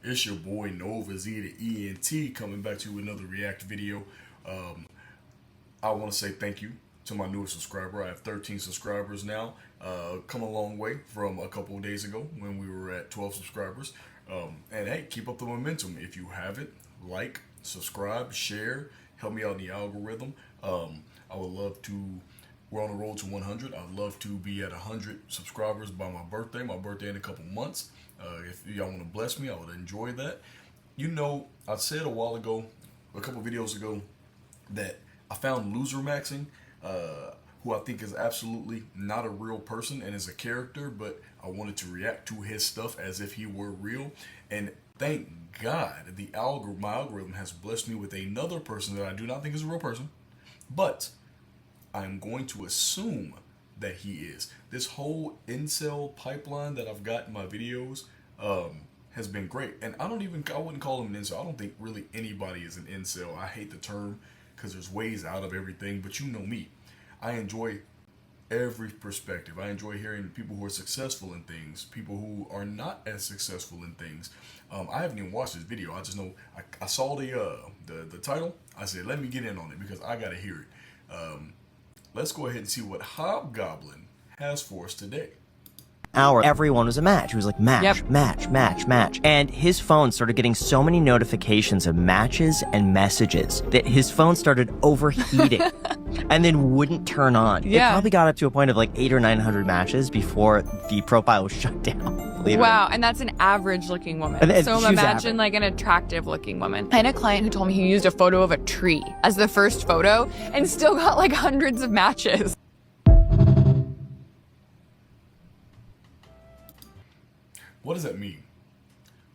It's your boy Nova Z the ENT coming back to you with another react video. I want to say thank you to my newest subscriber. I have 13 subscribers now. Come a long way from a couple of days ago when we were at 12 subscribers. And hey, keep up the momentum. If you haven't, like, subscribe, share, help me out in the algorithm. I would love to. We're on the road to 100. I'd love to be at 100 subscribers by my birthday. My birthday in a couple months. If y'all want to bless me, I would enjoy that. You know, I said a while ago, a couple videos ago, that I found Loser Maxing, who I think is absolutely not a real person and is a character, but I wanted to react to his stuff as if he were real. And thank God my algorithm has blessed me with another person that I do not think is a real person, but I'm going to assume that he is. This whole incel pipeline that I've got in my videos has been great. And I wouldn't call him an incel. I don't think really anybody is an incel. I hate the term because there's ways out of everything, but you know me. I enjoy every perspective. I enjoy hearing people who are successful in things, people who are not as successful in things. I haven't even watched this video. I just know I saw the title. I said, let me get in on it because I gotta hear it. Let's go ahead and see what Hobgoblin has for us today. Everyone was a match. He was like, match, match, match, match. And his phone started getting so many notifications of matches and messages that his phone started overheating and then wouldn't turn on. It probably got up to a point of like 800 or 900 matches before the profile was shut down. Wow, and that's an average looking woman. So imagine like an attractive looking woman. I had a client who told me he used a photo of a tree as the first photo and still got like hundreds of matches. What does that mean?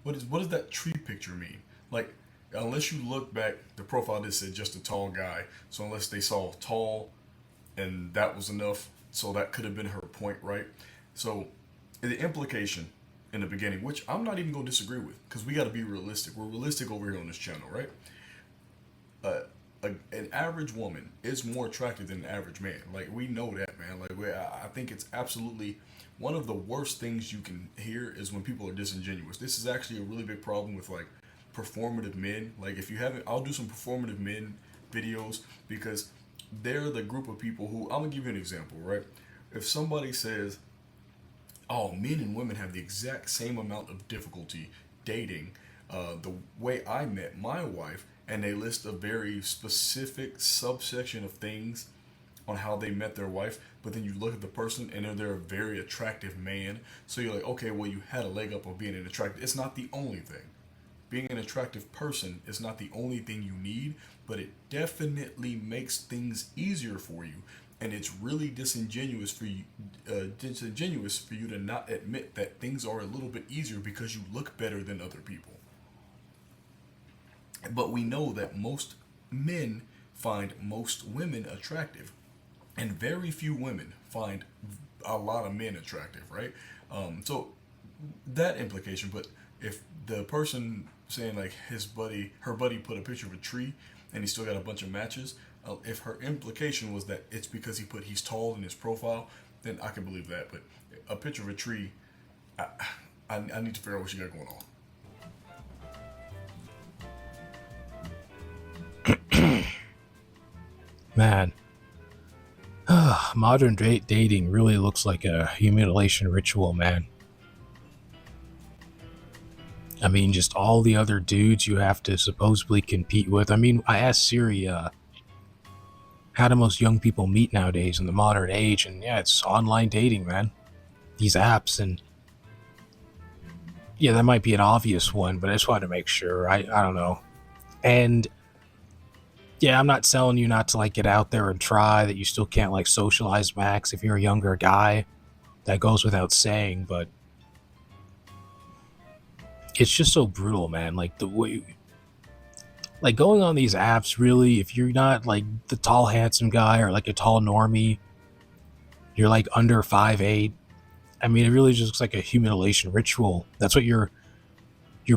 What does that tree picture mean? Like, unless you look back, the profile just said just a tall guy. So unless they saw tall and that was enough, so that could have been her point, right? So the implication in the beginning, which I'm not even going to disagree with, because we got to be realistic. We're realistic over here on this channel, right? An average woman is more attractive than an average man. Like, we know that, man. Like, I think it's absolutely one of the worst things you can hear is when people are disingenuous. This is actually a really big problem with like performative men. Like, if you haven't, I'll do some performative men videos because they're the group of people who, I'm gonna give you an example, right? If somebody says, oh, men and women have the exact same amount of difficulty dating, the way I met my wife, and they list a very specific subsection of things on how they met their wife, but then you look at the person and they're a very attractive man. So you're like, okay, well, you had a leg up of being an attractive. It's not the only thing. Being an attractive person is not the only thing you need, but it definitely makes things easier for you. And it's really disingenuous for you to not admit that things are a little bit easier because you look better than other people. But we know that most men find most women attractive. And very few women find a lot of men attractive, right? So that implication, but if the person saying like her buddy put a picture of a tree and he still got a bunch of matches, if her implication was that it's because he's tall in his profile, then I can believe that. But a picture of a tree, I need to figure out what you got going on. Man. Modern dating really looks like a humiliation ritual, man. I mean, just all the other dudes you have to supposedly compete with. I mean, I asked Siri, how do most young people meet nowadays in the modern age? And yeah, it's online dating, man. These apps, and yeah, that might be an obvious one, but I just wanted to make sure. I don't know. And yeah, I'm not telling you not to like get out there and try, that you still can't like socialize max if you're a younger guy. That goes without saying, but it's just so brutal, man. Like the way, like going on these apps, really, if you're not like the tall, handsome guy or like a tall normie, you're like under 5'8". I mean, it really just looks like a humiliation ritual. That's what you're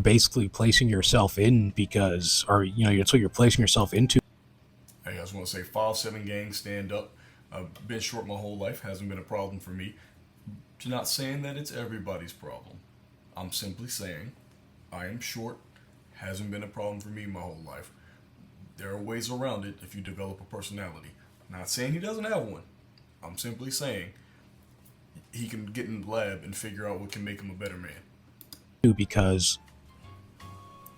basically placing yourself in because, or you know, that's what you're placing yourself into. Hey, I just want to say 5'7" gang, stand up. I've been short my whole life, hasn't been a problem for me. Not saying that it's everybody's problem. I'm simply saying I am short. Hasn't been a problem for me my whole life. There are ways around it if you develop a personality. Not saying he doesn't have one. I'm simply saying he can get in the lab and figure out what can make him a better man. Because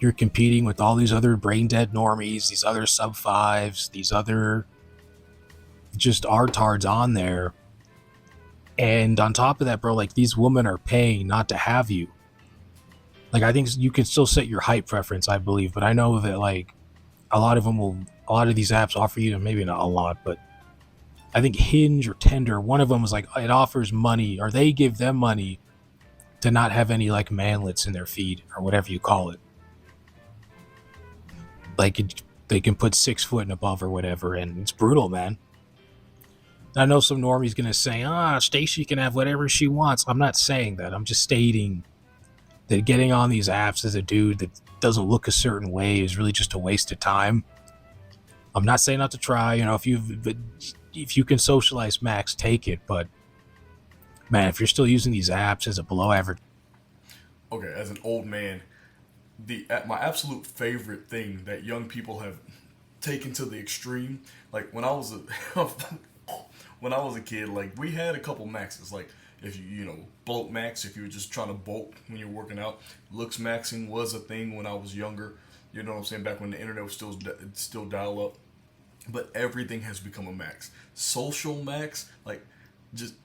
you're competing with all these other brain dead normies, these other sub fives, these other just artards on there. And on top of that, bro, like, these women are paying not to have you. Like, I think you can still set your height preference, I believe, but I know that, like, a lot of these apps offer you, maybe not a lot, but I think Hinge or Tinder, one of them was like, it offers money, or they give them money to not have any, like, manlets in their feed, or whatever you call it. Like, they can put 6 foot and above or whatever, and it's brutal, man. I know some normie's gonna say, Stacy can have whatever she wants. I'm not saying that. I'm just stating that getting on these apps as a dude that doesn't look a certain way is really just a waste of time. I'm not saying not to try, if you can socialize max, take it, but man, if you're still using these apps as a below average. Okay, as an old man, my absolute favorite thing that young people have taken to the extreme, like when I was a kid, like, we had a couple maxes, like, if you bulk max, if you were just trying to bulk when you're working out. Looks maxing was a thing when I was younger, you know what I'm saying, back when the internet was still dial up. But everything has become a max. Social max, like, just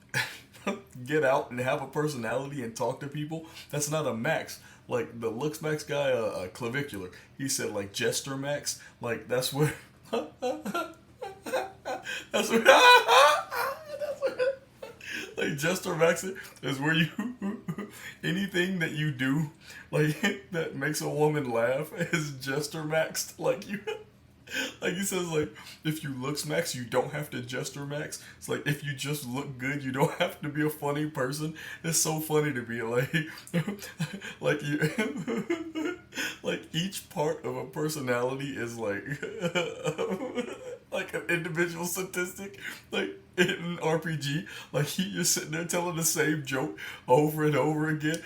get out and have a personality and talk to people, that's not a max. Like, the looks max guy, Clavicular, he said, like, Jester max, like, that's where that's where like, Jester max is where you anything that you do, like, that makes a woman laugh is Jester maxed. Like, he says, like, if you looks max, you don't have to Jester max. It's like, if you just look good, you don't have to be a funny person. It's so funny to be like like, you like, each part of a personality is like like an individual statistic. Like, in RPG, like, you're sitting there telling the same joke over and over again.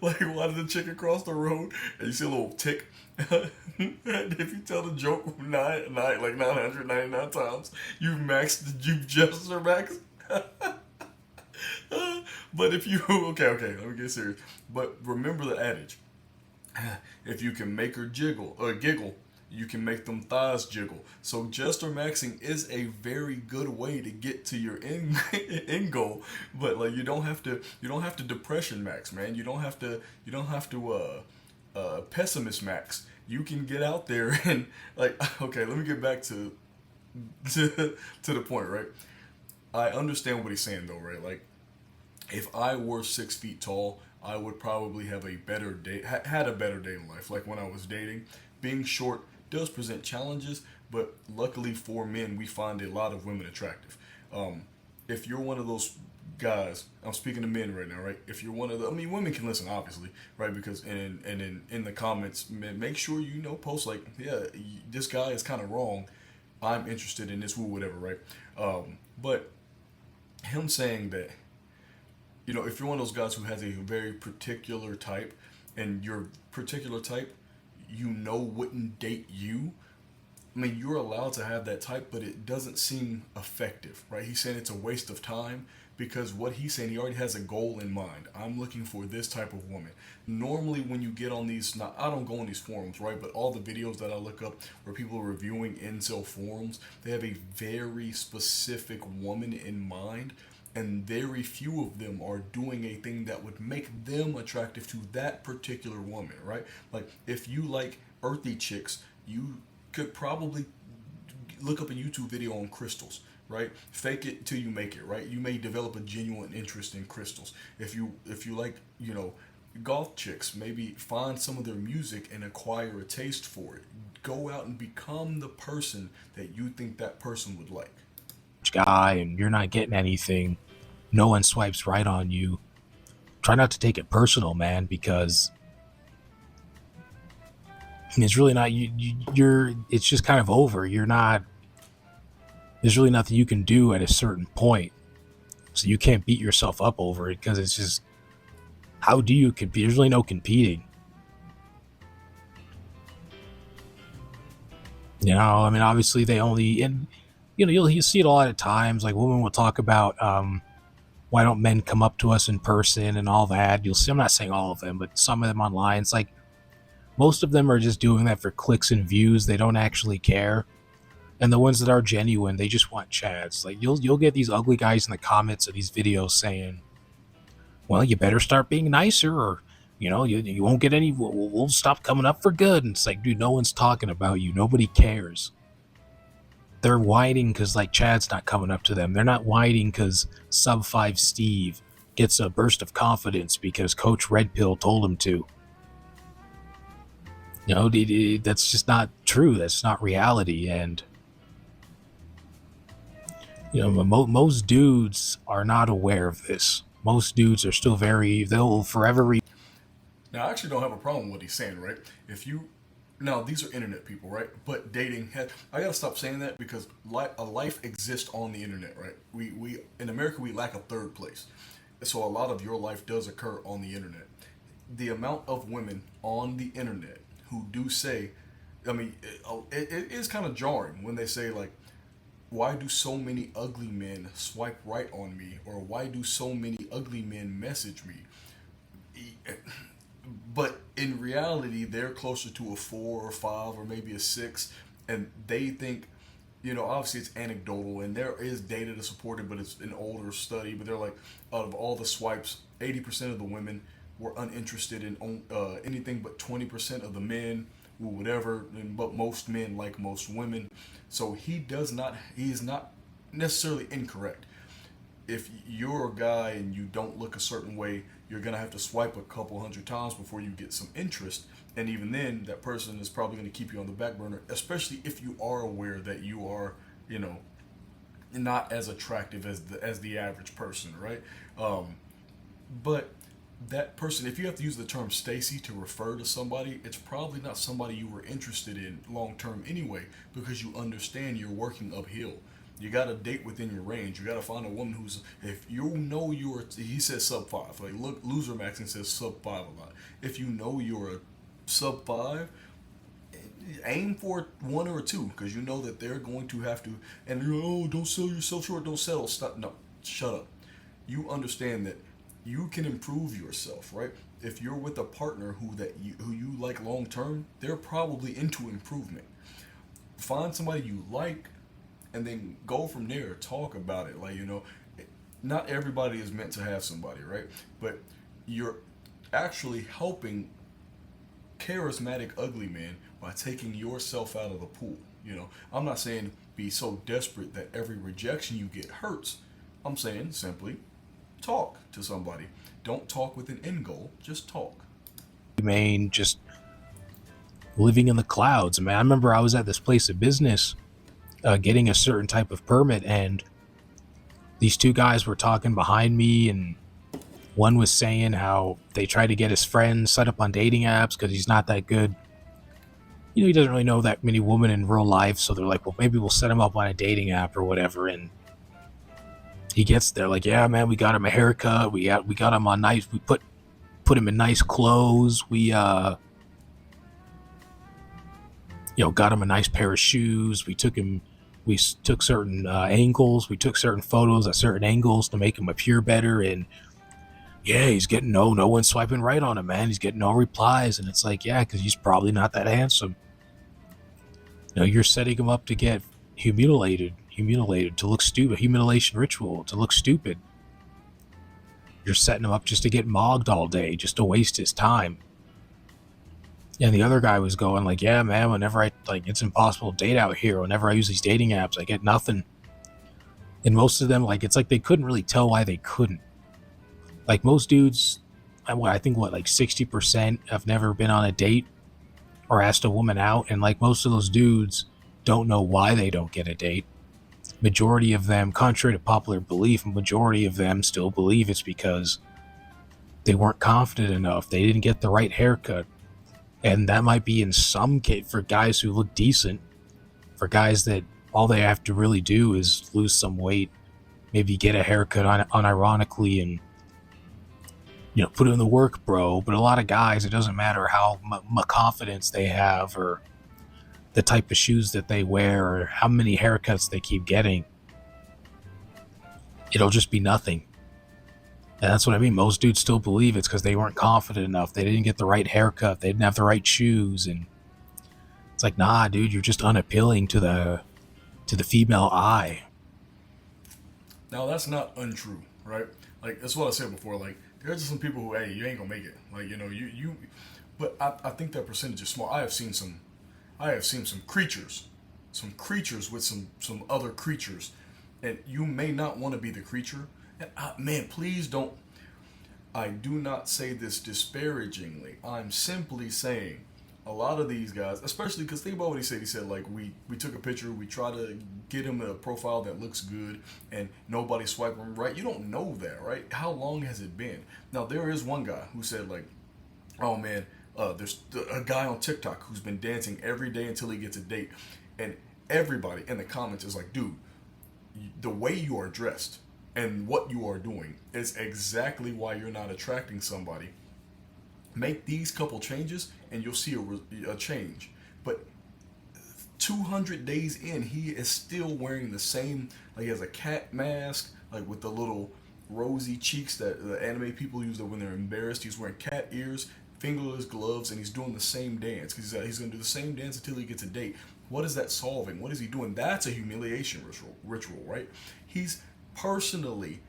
Like, watching the chick across the road, and you see a little tick. And if you tell the joke like 999 times, you've just maxed. But if you okay, let me get serious. But remember the adage: if you can make her giggle, you can make them thighs jiggle. So Jester maxing is a very good way to get to your end goal. But, like, you don't have to depression max, man. You don't have to pessimist max. You can get out there and, like, okay, let me get back to the point, right? I understand what he's saying, though, right? Like, if I were 6 feet tall, I would probably have a better day, had a better day in life. Like, when I was dating, being short does present challenges, but luckily for men, we find a lot of women attractive. If you're one of those guys, I'm speaking to men right now, right? If you're one of the, women can listen, obviously, right? Because in the comments, make sure post like, yeah, this guy is kind of wrong. I'm interested in this, whatever, right? But him saying that, if you're one of those guys who has a very particular type, and your particular type, wouldn't date you. You're allowed to have that type, but it doesn't seem effective, right? He's saying it's a waste of time because what he's saying, he already has a goal in mind. I'm looking for this type of woman. Normally, when you get on these, I don't go on these forums, right? But all the videos that I look up where people are reviewing incel forums, they have a very specific woman in mind. And very few of them are doing a thing that would make them attractive to that particular woman, right? Like, if you like earthy chicks, you could probably look up a YouTube video on crystals, right? Fake it till you make it, right? You may develop a genuine interest in crystals. If you like, golf chicks, maybe find some of their music and acquire a taste for it. Go out and become the person that you think that person would like. Guy, and you're not getting anything, no one swipes right on you, try not to take it personal, man, because it's really not you're it's just kind of over. There's really nothing you can do at a certain point, so you can't beat yourself up over it, because it's just, how do you compete? There's really no competing. You know, I mean, obviously they only, and you know, you'll see it a lot of times. Like women will talk about, why don't men come up to us in person and all that. You'll see. I'm not saying all of them, but some of them online. It's like most of them are just doing that for clicks and views. They don't actually care. And the ones that are genuine, they just want chads. Like you'll get these ugly guys in the comments of these videos saying, "Well, you better start being nicer, or you know, you won't get any. We'll stop coming up for good." And it's like, dude, no one's talking about you. Nobody cares. They're whining because like Chad's not coming up to them. They're not whining because Sub 5 Steve gets a burst of confidence because Coach Red Pill told him to. You know, that's just not true. That's not reality. And you know, most dudes are not aware of this. Most dudes are still they'll forever Now, I actually don't have a problem with what he's saying, right? If you, now these are internet people, right? But dating, I gotta stop saying that because a life exists on the internet, right? We in America we lack a third place, so a lot of your life does occur on the internet. The amount of women on the internet who do say, I mean, it is kind of jarring when they say like, why do so many ugly men swipe right on me, or why do so many ugly men message me? But in reality, they're closer to a 4 or 5 or maybe a 6, and they think, you know, obviously it's anecdotal and there is data to support it, but it's an older study. But they're like, out of all the swipes, 80% of the women were uninterested in anything but 20% of the men, or whatever. But most men like most women, so he is not necessarily incorrect. If you're a guy and you don't look a certain way, you're gonna have to swipe a couple hundred times before you get some interest, and even then, that person is probably gonna keep you on the back burner, especially if you are aware that you are, you know, not as attractive as the average person, right? But that person, if you have to use the term Stacy to refer to somebody, it's probably not somebody you were interested in long term anyway, because you understand you're working uphill. You got to date within your range. You got to find a woman who's, if you know you're, he says sub 5. Like, look, Loser Maxing says sub 5 a lot. If you know you're a sub 5, aim for 1 or 2, because you know that they're going to have to, and you're, oh, don't sell yourself short, don't settle. Stop. No, shut up. You understand that you can improve yourself, right? If you're with a partner who you like long term, they're probably into improvement. Find somebody you like, and then go from there. Talk about it. Like, you know, not everybody is meant to have somebody, right? But you're actually helping charismatic ugly men by taking yourself out of the pool. You know, I'm not saying be so desperate that every rejection you get hurts. I'm saying simply talk to somebody. Don't talk with an end goal. Just talk. remain just living in the clouds. I mean, I remember I was at this place of business getting a certain type of permit, and these two guys were talking behind me, and one was saying how they tried to get his friend set up on dating apps because he's not that good. You know, he doesn't really know that many women in real life, so they're like, well, maybe we'll set him up on a dating app or whatever. And he gets there like, yeah, man, we got him a haircut. We got him on nice. We put him in nice clothes. We got him a nice pair of shoes. We took certain angles. We took certain photos at certain angles to make him appear better. And yeah, he's getting no one's swiping right on him, man. He's getting no replies. And it's like, yeah, because he's probably not that handsome. You know, you're setting him up to get humiliated, to look stupid, humiliation ritual, to look stupid. You're setting him up just to get mogged all day, just to waste his time. And the other guy was going like, yeah, man, whenever it's impossible to date out here. Whenever I use these dating apps, I get nothing. And most of them, it's like they couldn't really tell why they couldn't. Like most dudes, I think 60% have never been on a date or asked a woman out. And like most of those dudes don't know why they don't get a date. Majority of them, contrary to popular belief, majority of them still believe it's because they weren't confident enough. They didn't get the right haircut. And that might be in some case for guys who look decent, for guys that all they have to really do is lose some weight, maybe get a haircut unironically and, put in the work, bro. But a lot of guys, it doesn't matter how much confidence they have or the type of shoes that they wear or how many haircuts they keep getting, it'll just be nothing. And that's what I mean. Most dudes still believe it's because they weren't confident enough. They didn't get the right haircut. They didn't have the right shoes. And it's like, nah, dude, you're just unappealing to the female eye. Now that's not untrue, right? Like that's what I said before. Like there's just some people who, hey, you ain't gonna make it. Like you. But I think that percentage is small. I have seen some creatures, with some other creatures, and you may not want to be the creature. And man, please don't. I do not say this disparagingly. I'm simply saying a lot of these guys, especially because think about what he said. He said like we took a picture, we try to get him a profile that looks good, and nobody swiped him right. You don't know that, right? How long has it been? Now there is one guy who said like, oh man, there's a guy on TikTok who's been dancing every day until he gets a date, and everybody in the comments is like, dude, the way you are dressed and what you are doing is exactly why you're not attracting somebody. Make these couple changes and you'll see a change. But 200 days in, he is still wearing the same, like he has a cat mask, like with the little rosy cheeks that the anime people use when they're embarrassed. He's wearing cat ears, fingerless gloves, and he's doing the same dance because he's going to do the same dance until he gets a date. What is that solving? What is he doing? That's a humiliation ritual, right? He's personally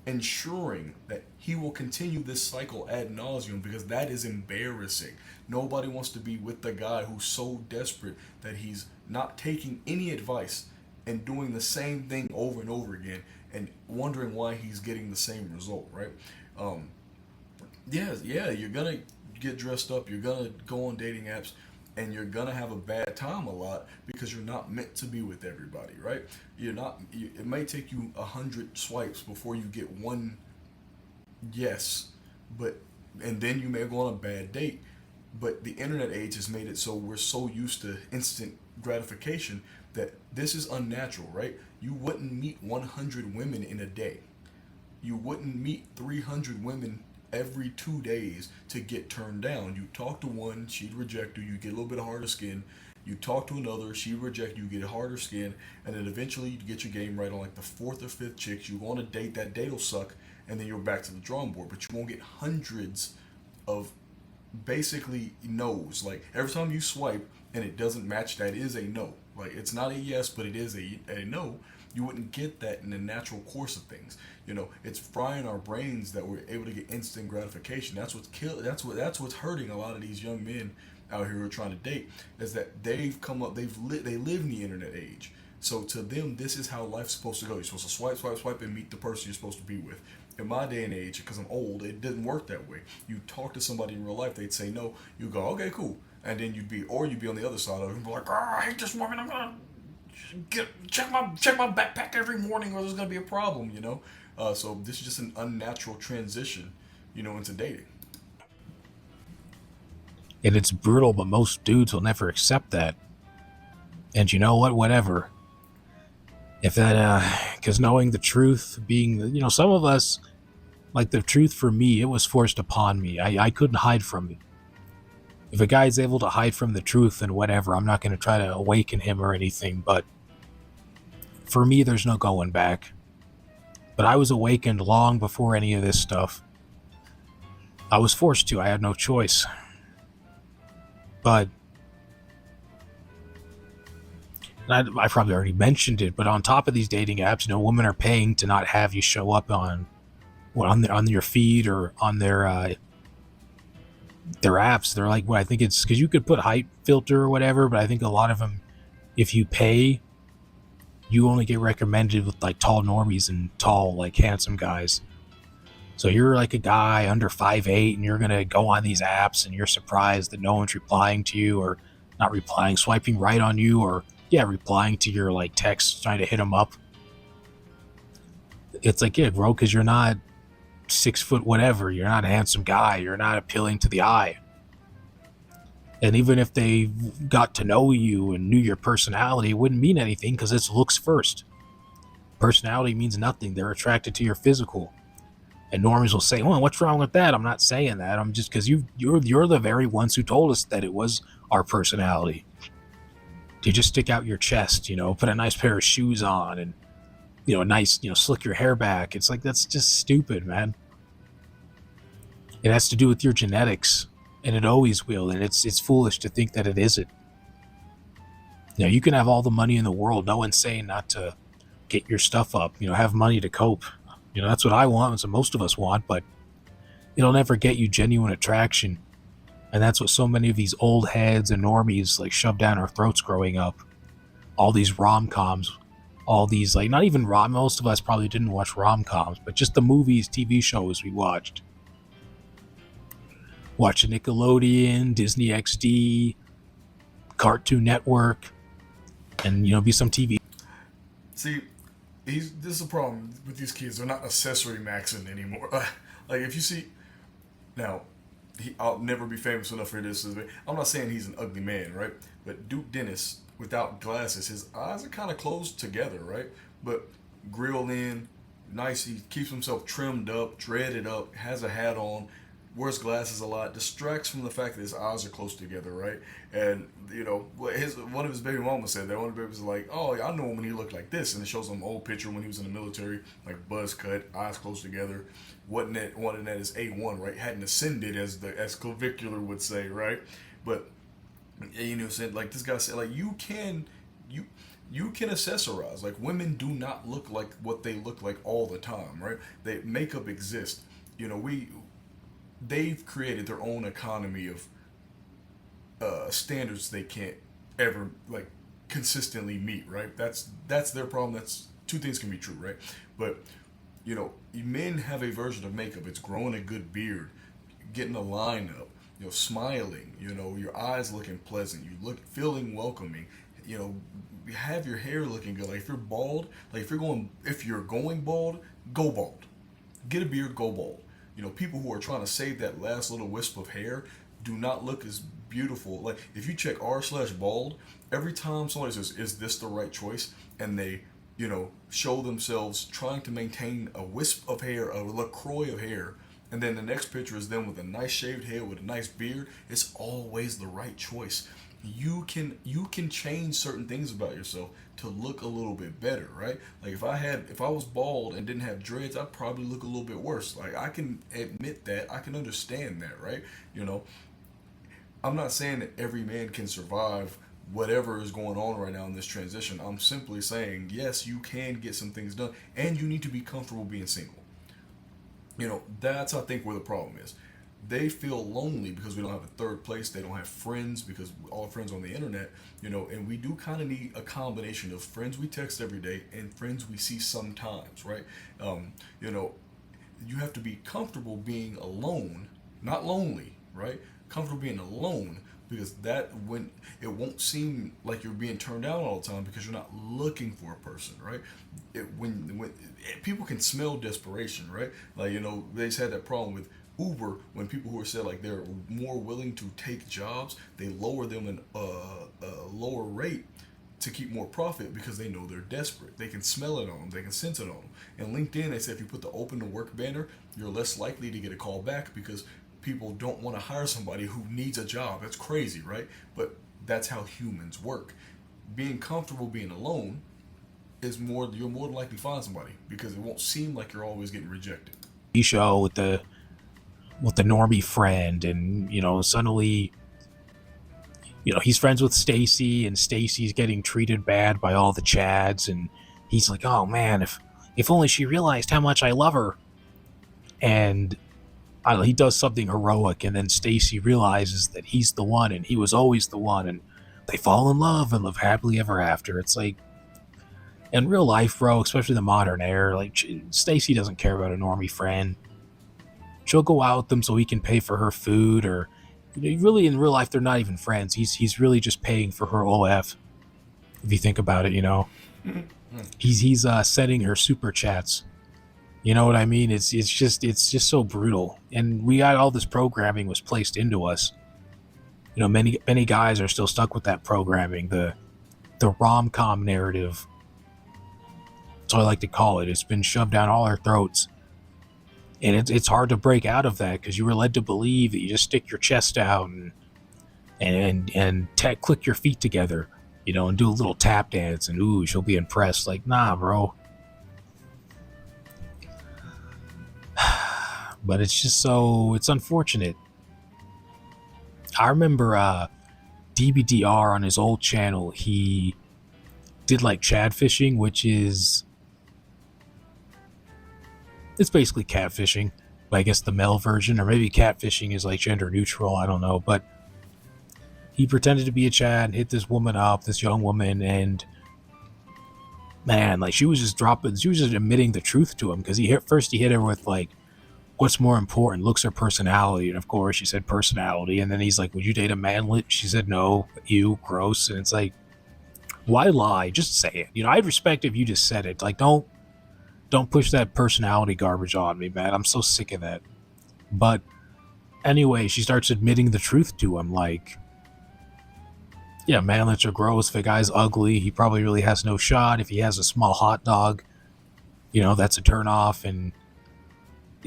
ensuring that he will continue this cycle ad nauseum because that is embarrassing. Nobody wants to be with the guy who's so desperate that he's not taking any advice and doing the same thing over and over again and wondering why he's getting the same result, right? Yeah, you're gonna get dressed up, you're gonna go on dating apps, and you're gonna have a bad time a lot because you're not meant to be with everybody, right? It may take you 100 swipes before you get one yes, and then you may go on a bad date. But the internet age has made it so we're so used to instant gratification that this is unnatural, right? You wouldn't meet 100 women in a day. You wouldn't meet 300 women every 2 days to get turned down. You talk to one, she'd reject you, you get a little bit harder skin. You talk to another, she'd reject you, you get harder skin, and then eventually you get your game right on like the 4th or 5th chicks. You go on a date, that date will suck, and then you're back to the drawing board. But you won't get hundreds of basically no's. Like every time you swipe and it doesn't match, that is a no. Like it's not a yes, but it is a no. You wouldn't get that in the natural course of things. It's frying our brains that we're able to get instant gratification. That's what's hurting a lot of these young men out here who are trying to date, is that they live in the internet age. So to them, this is how life's supposed to go. You're supposed to swipe, and meet the person you're supposed to be with. In my day and age, because I'm old, it didn't work that way. You talk to somebody in real life, they'd say no. You go, okay, cool, and then you'd be on the other side of it and be like, I hate this woman. I'm gonna check my backpack every morning, or there's gonna be a problem. So this is just an unnatural transition, into dating. And it's brutal, but most dudes will never accept that. And you know what? Whatever. If that, because knowing the truth, being, some of us, like the truth for me, it was forced upon me. I couldn't hide from it. If a guy's able to hide from the truth, then whatever. I'm not going to try to awaken him or anything, but for me, there's no going back. But I was awakened long before any of this stuff. I was forced to. I had no choice. But I probably already mentioned it, but on top of these dating apps, women are paying to not have you show up on your feed or on their apps. They're like, I think it's because you could put height filter or whatever, but I think a lot of them, if you pay, you only get recommended with like tall normies and tall, like handsome guys. So you're like a guy under 5'8", and you're gonna go on these apps and you're surprised that no one's replying to you, or not replying, swiping right on you, or replying to your like texts, trying to hit them up. It's like, yeah, bro, because you're not 6 foot whatever, you're not a handsome guy, you're not appealing to the eye. And even if they got to know you and knew your personality, it wouldn't mean anything because it's looks first. Personality means nothing. They're attracted to your physical. And normies will say, well, what's wrong with that? I'm not saying that. I'm just, because you're the very ones who told us that it was our personality. You just stick out your chest, put a nice pair of shoes on, and slick your hair back. It's like, that's just stupid, man. It has to do with your genetics, and it always will, and it's foolish to think that it isn't. You can have all the money in the world. No one's saying not to get your stuff up, have money to cope. That's what I want, that's what most of us want, but it'll never get you genuine attraction. And that's what so many of these old heads and normies like shoved down our throats growing up. All these rom-coms, all these, like, not even most of us probably didn't watch rom-coms, but just the movies, TV shows we watched. Watching Nickelodeon, Disney XD, Cartoon Network, and be some TV. See, this is a problem with these kids. They're not accessory maxing anymore. Like, if you see now, I'll never be famous enough for this. I'm not saying he's an ugly man, right? But Duke Dennis, without glasses, his eyes are kind of closed together, right? But grilled in, nice. He keeps himself trimmed up, dreaded up, has a hat on, wears glasses a lot, distracts from the fact that his eyes are close together, right? And one of his baby mamas said that. One of the babies was like, "Oh, I know him when he looked like this," and it shows him an old picture when he was in the military, like buzz cut, eyes close together. Wasn't that his A1, right? Hadn't ascended, as clavicular would say, right? But said, like, this guy said, like, you can accessorize. Like, women do not look like what they look like all the time, right? Makeup exists. They've created their own economy of standards they can't ever, like, consistently meet, right? That's their problem. That's two things can be true, right? But men have a version of makeup. It's growing a good beard, getting a line up, smiling, your eyes looking pleasant, feeling welcoming, you have your hair looking good. Like, if you're bald, like, if you're going bald, go bald. Get a beard, go bald. People who are trying to save that last little wisp of hair do not look as beautiful. Like, if you check r/bald, every time somebody says, "Is this the right choice?" and they, show themselves trying to maintain a wisp of hair, a LaCroix of hair, and then the next picture is them with a nice shaved head with a nice beard, it's always the right choice. You can change certain things about yourself to look a little bit better, right? Like, if I was bald and didn't have dreads, I'd probably look a little bit worse. Like, I can admit that, I can understand that, right? I'm not saying that every man can survive whatever is going on right now in this transition. I'm simply saying, yes, you can get some things done, and you need to be comfortable being single. That's, I think, where the problem is. They feel lonely because we don't have a third place. They don't have friends because all friends on the internet, and we do kind of need a combination of friends we text every day and friends we see sometimes, right? You have to be comfortable being alone, not lonely, right? Comfortable being alone, because when it won't seem like you're being turned down all the time because you're not looking for a person, right? When people can smell desperation, right? Like, they just had that problem with Uber, when people who are said, like, they're more willing to take jobs, they lower them in a lower rate to keep more profit because they know they're desperate. They can smell it on them. They can sense it on them. And LinkedIn, they say if you put the open to work banner, you're less likely to get a call back because people don't want to hire somebody who needs a job. That's crazy, right? But that's how humans work. Being comfortable being alone is you're more than likely to find somebody because it won't seem like you're always getting rejected. Show with the normie friend, and suddenly he's friends with Stacy, and Stacy's getting treated bad by all the Chads, and he's like, "Oh man, if only she realized how much I love her." And he does something heroic, and then Stacy realizes that he's the one, and he was always the one, and they fall in love and live happily ever after. It's like, in real life, bro, especially the modern era, like, Stacy doesn't care about a normie friend. She'll go out with them so he can pay for her food, or really in real life they're not even friends. He's really just paying for her OF. If you think about it, he's sending her super chats. You know what I mean? It's just so brutal. And we got all this programming was placed into us. Many guys are still stuck with that programming, the rom-com narrative. That's what I like to call it. It's been shoved down all our throats. And it's hard to break out of that because you were led to believe that you just stick your chest out and click your feet together you know, and do a little tap dance and ooh, she'll be impressed. Like, nah, bro. But it's just it's unfortunate. I remember DBDR on his old channel, he did like Chad fishing, which is, it's basically catfishing, but I guess the male version, or maybe catfishing is like gender neutral, I don't know. But he pretended to be a Chad, hit this woman up, this young woman, and man, like she was just admitting the truth to him, because he hit her with like, what's more important, looks or personality? And of course she said personality, and then he's like, would you date a manlet? She said no, you gross. And it's like, why lie? Just say it. You know, I'd respect if you just said it. Like, don't push that personality garbage on me, man. I'm so sick of that. But anyway, she starts admitting the truth to him, like, yeah, manlets are gross. If a guy's ugly, he probably really has no shot. If he has a small hot dog, you know, that's a turn off. And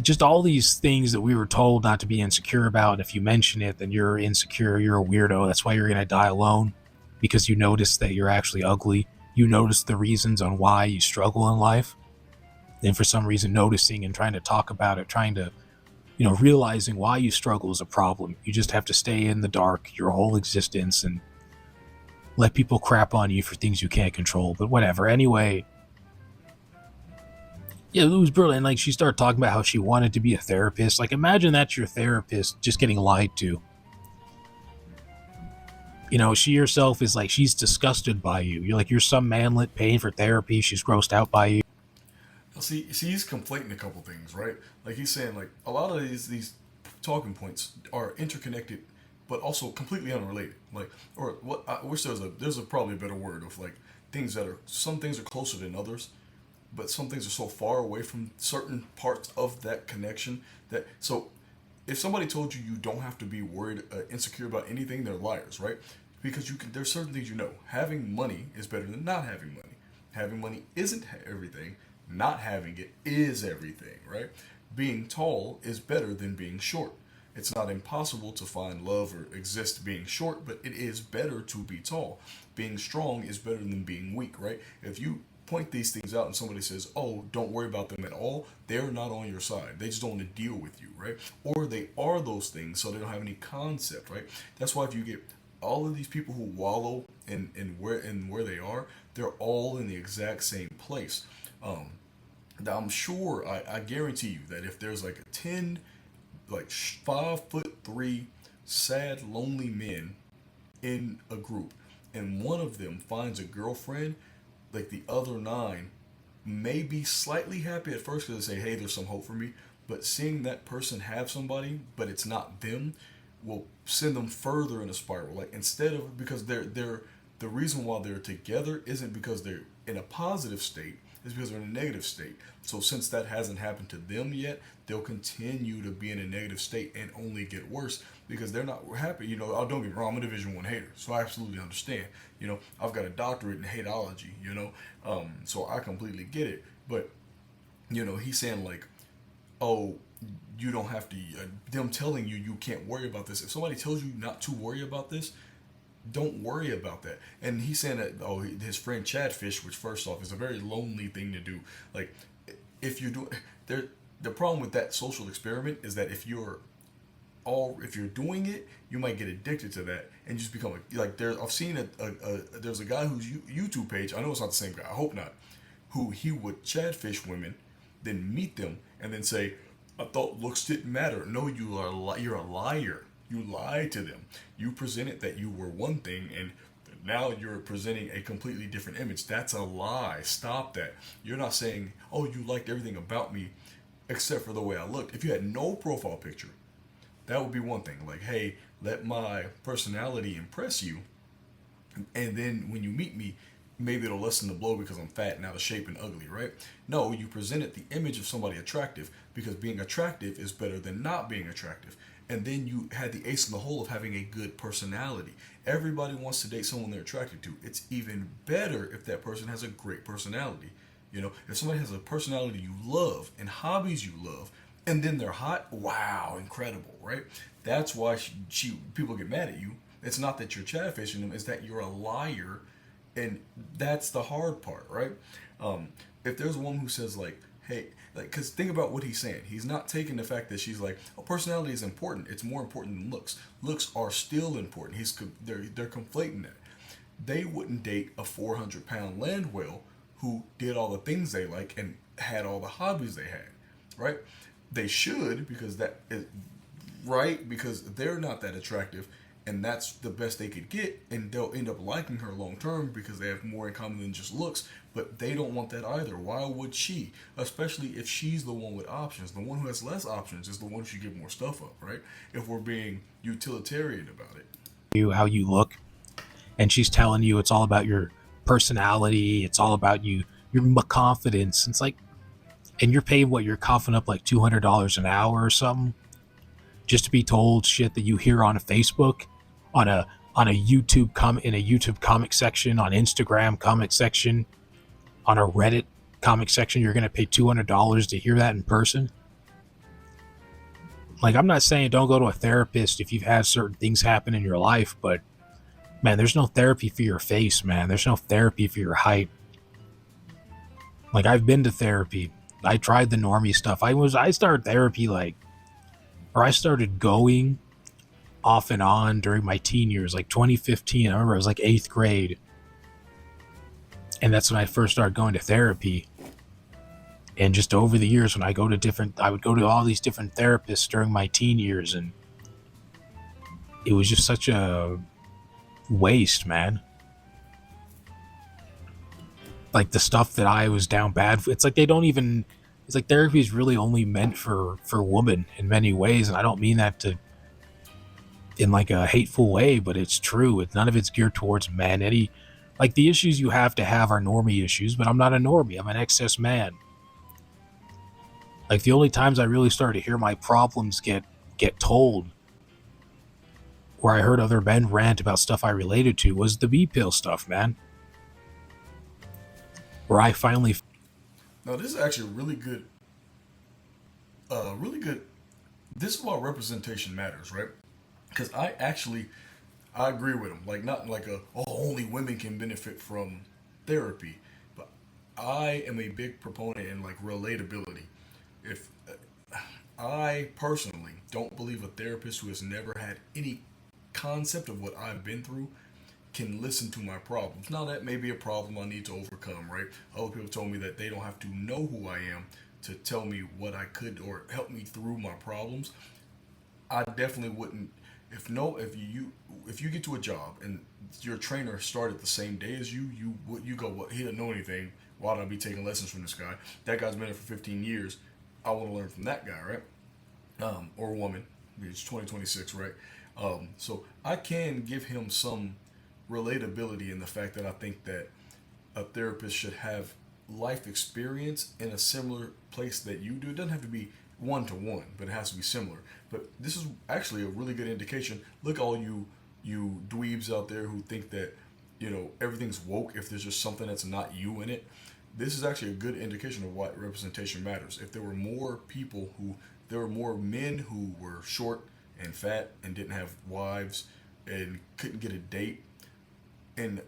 just all these things that we were told not to be insecure about. And if you mention it, then you're insecure, you're a weirdo. That's why you're going to die alone, because you notice that you're actually ugly. You notice the reasons on why you struggle in life. And for some reason, noticing and trying to talk about it, trying to, you know, realizing why you struggle is a problem. You just have to stay in the dark your whole existence and let people crap on you for things you can't control. But whatever. Anyway, yeah, it was brilliant. Like, she started talking about how she wanted to be a therapist. Like, imagine that's your therapist just getting lied to. You know, she herself is like, she's disgusted by you. You're like, you're some manlet paying for therapy. She's grossed out by you. See, he's conflating a couple things, right? Like, he's saying, like, a lot of these talking points are interconnected, but also completely unrelated. Like, or what I wish there's probably a better word of, like, some things are closer than others, but some things are so far away from certain parts of that connection that, so if somebody told you don't have to be worried, insecure about anything, they're liars, right? Because there's certain things, you know, having money is better than not having money. Having money isn't everything. Not having it is everything, right? Being tall is better than being short. It's not impossible to find love or exist being short, but it is better to be tall. Being strong is better than being weak, right? If you point these things out and somebody says, oh, don't worry about them at all, they're not on your side. They just don't want to deal with you, right? Or they are those things, so they don't have any concept, right? That's why if you get all of these people who wallow in where they are, they're all in the exact same place. I'm sure, I guarantee you that if there's like 10, like 5'3" sad, lonely men in a group, and one of them finds a girlfriend, like the other 9 may be slightly happy at first because they say, hey, there's some hope for me. But seeing that person have somebody, but it's not them, will send them further in a spiral. Like, instead of, because they're the reason why they're together isn't because they're in a positive state, it's because they're in a negative state. So since that hasn't happened to them yet, they'll continue to be in a negative state and only get worse because they're not happy. You know, don't get me wrong, I'm a Division I hater, so I absolutely understand. You know, I've got a doctorate in hateology, you know, so I completely get it. But, you know, he's saying like, oh, you don't have to, them telling you can't worry about this. If somebody tells you not to worry about this, don't worry about that. And he's saying that, oh, his friend Chadfish, which first off is a very lonely thing to do. Like, if you do, the problem with that social experiment is that if you're doing it, you might get addicted to that and just become I've seen there's a guy whose YouTube page, I know it's not the same guy, I hope not, who he would Chadfish women, then meet them and then say, I thought looks didn't matter. No, you're a liar. You lied to them. You presented that you were one thing, and now you're presenting a completely different image. That's a lie. Stop that. You're not saying, oh, you liked everything about me except for the way I looked. If you had no profile picture, that would be one thing. Like, hey, let my personality impress you, and then when you meet me, maybe it'll lessen the blow because I'm fat and out of shape and ugly, right? No, you presented the image of somebody attractive because being attractive is better than not being attractive. And then you had the ace in the hole of having a good personality. Everybody wants to date someone they're attracted to. It's even better if that person has a great personality. You know, if somebody has a personality you love and hobbies you love, and then they're hot, wow, incredible, right? That's why people get mad at you. It's not that you're chatfishing them, it's that you're a liar And that's the hard part, right? If there's a woman who says like, hey, like, because think about what he's saying. He's not taking the fact that she's like, oh, personality is important. It's more important than looks. Looks are still important. They're conflating that. They wouldn't date a 400-pound land whale who did all the things they like and had all the hobbies they had, right? They should, because that is right, because they're not that attractive, and that's the best they could get, and they'll end up liking her long term because they have more in common than just looks. But they don't want that either. Why would she? Especially if she's the one with options. The one who has less options is the one who should give more stuff up, right? If we're being utilitarian about it. How you look, and she's telling you it's all about your personality, it's all about your confidence. It's like, and you're paying what, you're coughing up like $200 an hour or something just to be told shit that you hear on a Facebook, on a YouTube in a YouTube comic section, on Instagram comic section, on a Reddit comic section. You're gonna pay $200 to hear that in person. Like, I'm not saying don't go to a therapist if you've had certain things happen in your life, but man, there's no therapy for your face, man. There's no therapy for your height. Like, I've been to therapy. I tried the normie stuff. I started therapy I started going off and on during my teen years, like 2015. I remember I was like 8th grade. And that's when I first started going to therapy. And just over the years, when I would go to all these different therapists during my teen years, and it was just such a waste, man. Like, the stuff that I was down bad for, it's like it's like therapy is really only meant for women in many ways, and I don't mean that in like a hateful way, but it's true. None of it's geared towards men. Like, the issues you have to have are normie issues, but I'm not a normie. I'm an excess man. Like, the only times I really started to hear my problems get told, where I heard other men rant about stuff I related to, was the B-pill stuff, man. Where I finally... Now, this is actually really good. This is why representation matters, right? Because I agree with him. Like, not like only women can benefit from therapy, but I am a big proponent in like relatability. If I personally don't believe a therapist who has never had any concept of what I've been through can listen to my problems. Now, that may be a problem I need to overcome, right? Other people told me that they don't have to know who I am to tell me what I could or help me through my problems. I definitely wouldn't. If you get to a job and your trainer started the same day as you go, what, he doesn't know anything. Why would I be taking lessons from this guy? That guy's been there for 15 years. I want to learn from that guy, right? Or woman. It's 2026, right? So I can give him some relatability in the fact that I think that a therapist should have life experience in a similar place that you do. It doesn't have to be one-to-one, but it has to be similar. But this is actually a really good indication. Look, all you dweebs out there who think that, everything's woke if there's just something that's not you in it. This is actually a good indication of why representation matters. If there were more men who were short and fat and didn't have wives and couldn't get a date, and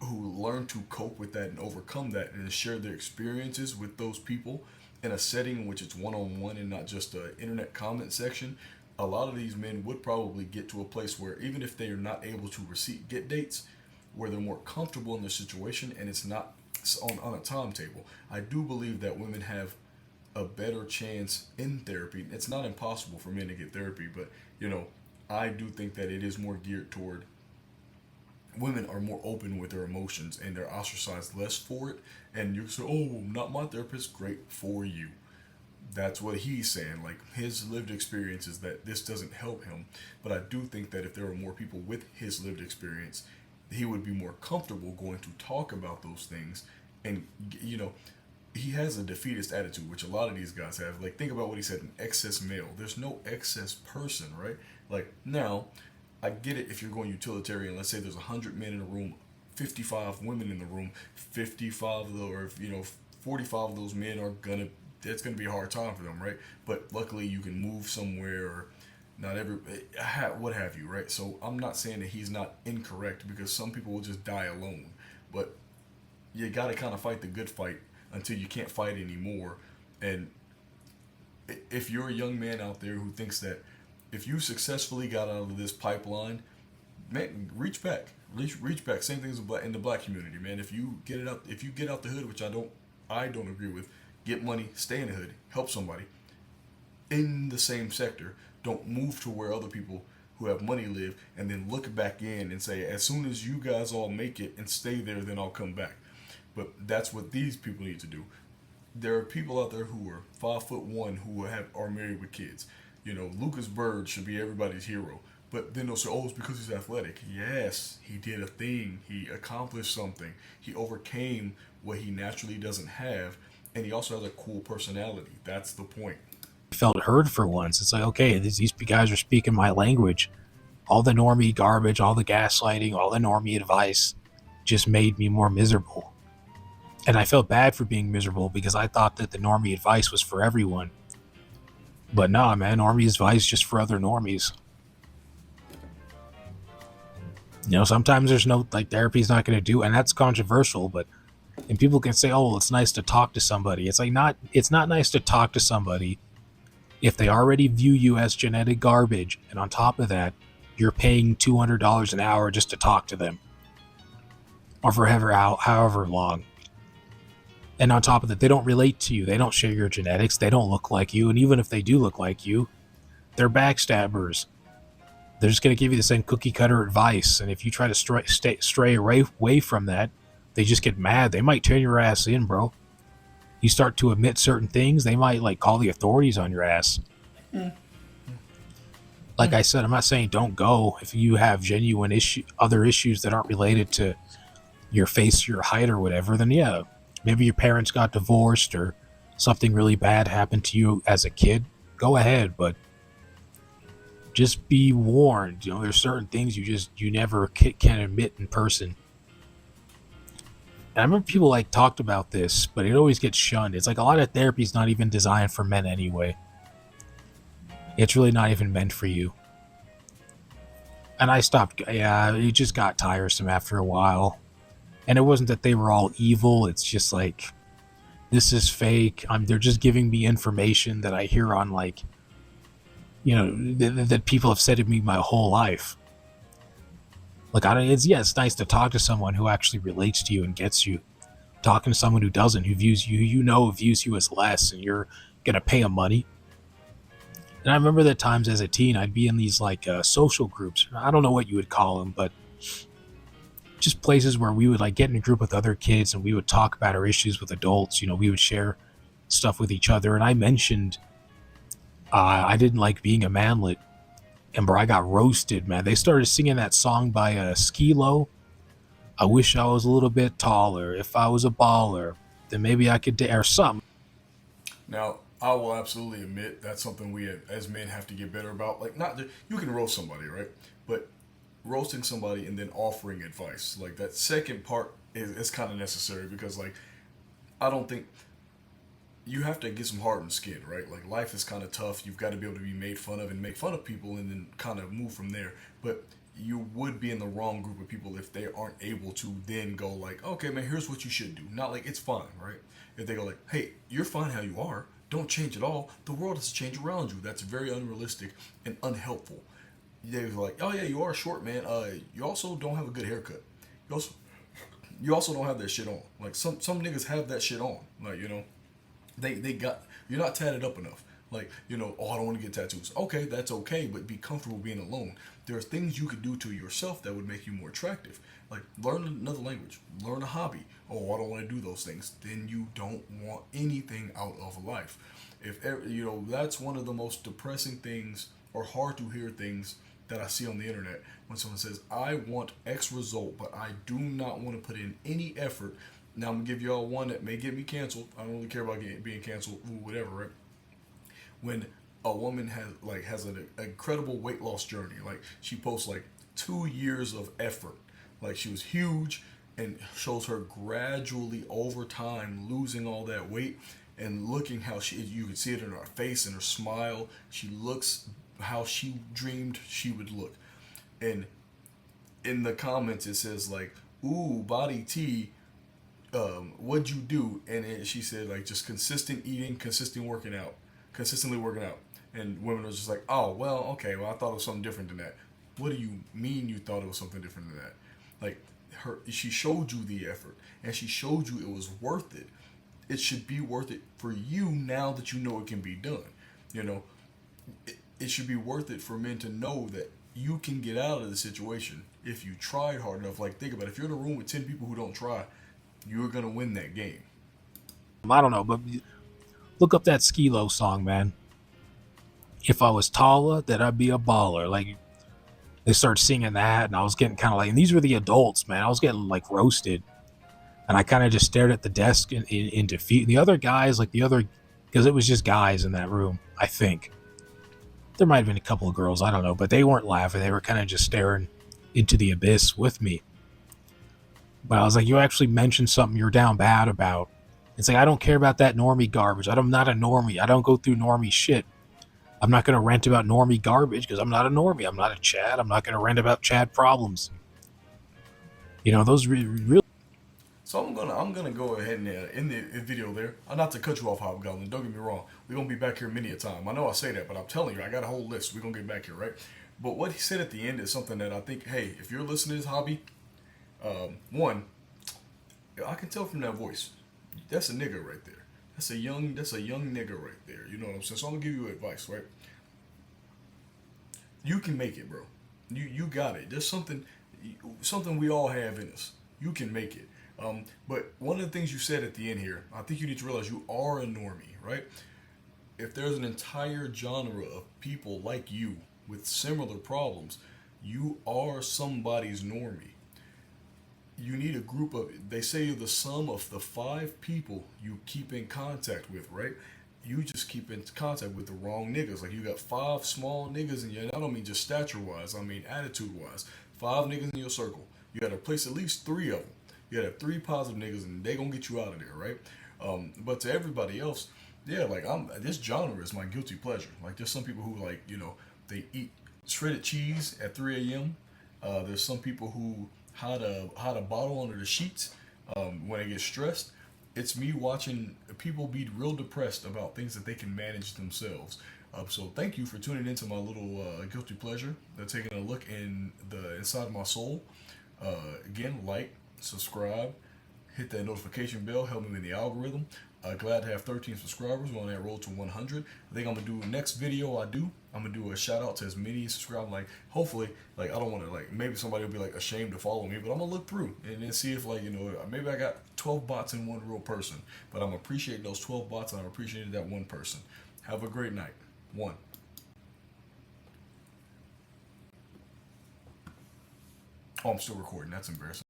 who learn to cope with that and overcome that and share their experiences with those people in a setting in which it's one-on-one and not just an internet comment section, a lot of these men would probably get to a place where, even if they are not able to get dates, where they're more comfortable in their situation and it's not on a timetable. I do believe that women have a better chance in therapy. It's not impossible for men to get therapy, but I do think that it is more geared toward women are more open with their emotions and they're ostracized less for it. And you say, oh, not my therapist. Great for you. That's what he's saying. Like, his lived experience is that this doesn't help him. But I do think that if there were more people with his lived experience, he would be more comfortable going to talk about those things. And, he has a defeatist attitude, which a lot of these guys have. Like, think about what he said, an excess male. There's no excess person, right? Like, now, I get it if you're going utilitarian. Let's say there's 100 men in a room, 55 women in the room, 45 of those, or 45 of those men are it's gonna be a hard time for them, right? But luckily you can move somewhere, or not what have you, right? So I'm not saying that he's not incorrect, because some people will just die alone. but you got to kind of fight the good fight until you can't fight anymore. And if you're a young man out there who thinks that if you successfully got out of this pipeline, man, reach back. Reach back. Same thing as in the black community, man. If you get out the hood, which I don't agree with, get money, stay in the hood, help somebody in the same sector. Don't move to where other people who have money live, and then look back in and say, as soon as you guys all make it and stay there, then I'll come back. But that's what these people need to do. There are people out there who are 5'1" who are married with kids. You know, Lucas Bird should be everybody's hero. But then they'll say, oh, it's because he's athletic. Yes, he did a thing. He accomplished something. He overcame what he naturally doesn't have. And he also has a cool personality. That's the point. Felt heard for once. It's like, okay, these guys are speaking my language. All the normie garbage, all the gaslighting, all the normie advice just made me more miserable. And I felt bad for being miserable because I thought that the normie advice was for everyone. But nah, man, normie advice just for other normies. You know, sometimes there's no, like, therapy's not going to do, and that's controversial, but, and people can say, oh, well, it's nice to talk to somebody. It's like, it's not nice to talk to somebody if they already view you as genetic garbage, and on top of that, you're paying $200 an hour just to talk to them. Or for however long. And on top of that, they don't relate to you. They don't share your genetics. They don't look like you. And even if they do look like you, they're backstabbers. They're just going to give you the same cookie cutter advice. And if you try to stray away from that, they just get mad. They might turn your ass in, bro. You start to admit certain things, they might like call the authorities on your ass. Like I said, I'm not saying don't go if you have genuine other issues that aren't related to your face, your height, or whatever. Then yeah, maybe your parents got divorced or something really bad happened to you as a kid. Go ahead, but just be warned. You know, there's certain things you never can admit in person. And I remember people like talked about this, but it always gets shunned. It's like a lot of therapy is not even designed for men anyway. It's really not even meant for you. And I stopped. Yeah, it just got tiresome after a while. And it wasn't that they were all evil. It's just like, this is fake. They're just giving me information that I hear on, like, you know, that people have said to me my whole life. Like, it's nice to talk to someone who actually relates to you and gets you. Talking to someone who doesn't, who views you, views you as less, and you're gonna pay them money. And I remember that times as a teen, I'd be in these like social groups. I don't know what you would call them, but just places where we would like get in a group with other kids and we would talk about our issues with adults. You know, we would share stuff with each other. And I mentioned I didn't like being a manlet. And bro, I got roasted, man. They started singing that song by Skee-Lo. I wish I was a little bit taller. If I was a baller, then maybe I could or something. Now, I will absolutely admit that's something we as men have to get better about. Like, you can roast somebody, right? But roasting somebody and then offering advice, like that second part is kind of necessary because, like, I don't think you have to get some hardened skin, right? Like, life is kind of tough. You've got to be able to be made fun of and make fun of people and then kind of move from there. But you would be in the wrong group of people if they aren't able to then go like, okay, man, here's what you should do. Not like it's fine, right? If they go like, hey, you're fine how you are. Don't change at all. The world has to change around you. That's very unrealistic and unhelpful. They're like, oh yeah, you are short, man. You also don't have a good haircut. You also don't have that shit on. Like some niggas have that shit on. Like, you know, you're not tatted up enough. Like, you know, oh, I don't want to get tattoos. Okay, that's okay, but be comfortable being alone. There are things you could do to yourself that would make you more attractive. Like, learn another language, learn a hobby. Oh, I don't want to do those things. Then you don't want anything out of life. If you know, that's one of the most depressing things or hard to hear things that I see on the internet when someone says, I want X result, but I do not want to put in any effort. Now I'm gonna give y'all one that may get me canceled. I don't really care about being canceled, whatever, right? When a woman has an incredible weight loss journey, like she posts like 2 years of effort, like she was huge, and shows her gradually over time losing all that weight and looking how you can see it in her face and her smile. She looks how she dreamed she would look. And in the comments it says like, ooh, body T, what'd you do? And she said like just consistent eating, consistently working out. And women are just like, oh, well, okay, well, I thought it was something different than that. What do you mean you thought it was something different than that? Like, she showed you the effort, and she showed you it was worth it. It should be worth it for you now that you know it can be done. You know, it should be worth it for men to know that you can get out of the situation if you tried hard enough. Like, think about it. If you're in a room with 10 people who don't try, you're going to win that game. I don't know, but look up that Skilo song, man. If I was taller, then I'd be a baller. Like, they started singing that, and I was getting kind of like, and these were the adults, man. I was getting like roasted, and I kind of just stared at the desk in defeat. And the other guys, because it was just guys in that room, I think. There might have been a couple of girls, I don't know, but they weren't laughing. They were kind of just staring into the abyss with me. But I was like, you actually mentioned something you're down bad about. It's like, I don't care about that normie garbage. I'm not a normie. I don't go through normie shit. I'm not going to rant about normie garbage because I'm not a normie. I'm not a Chad. I'm not going to rant about Chad problems. You know, those really. So I'm gonna go ahead and end the video there. Not to cut you off, Hobgoblin. Don't get me wrong. We're gonna be back here many a time. I know I say that, but I'm telling you, I got a whole list. We're gonna get back here, right? But what he said at the end is something that I think, hey, if you're listening to this hobby, one, I can tell from that voice, that's a nigga right there. That's a young nigga right there. You know what I'm saying? So I'm gonna give you advice, right? You can make it, bro. You got it. There's something we all have in us. You can make it. But one of the things you said at the end here, I think you need to realize you are a normie, right? If there's an entire genre of people like you with similar problems, you are somebody's normie. You need a group of, they say you're the sum of the 5 people you keep in contact with, right? You just keep in contact with the wrong niggas. Like, you got 5 small niggas in your, I don't mean just stature wise, I mean attitude wise. 5 niggas in your circle. You got to place at least 3 of them. You got to have 3 positive niggas, and they gonna get you out of there, right? But to everybody else, yeah, like, this genre is my guilty pleasure. Like, there's some people who, like, you know, they eat shredded cheese at 3 a.m. There's some people who hide a bottle under the sheets when they get stressed. It's me watching people be real depressed about things that they can manage themselves. So thank you for tuning into my little guilty pleasure, taking a look inside of my soul. Again, like, subscribe, hit that notification bell, help me in the algorithm. Glad to have 13 subscribers. We're on that road to 100. I think I'm gonna do next video I'm gonna do a shout out to as many subscribers. Like, hopefully, like, I don't want to, like, maybe somebody will be like ashamed to follow me, but I'm gonna look through and then see if, like, you know, maybe I got 12 bots in one real person. But I'm appreciating those 12 bots, and I'm appreciating that one person. Have a great night. 1. Oh, I'm still recording. That's embarrassing.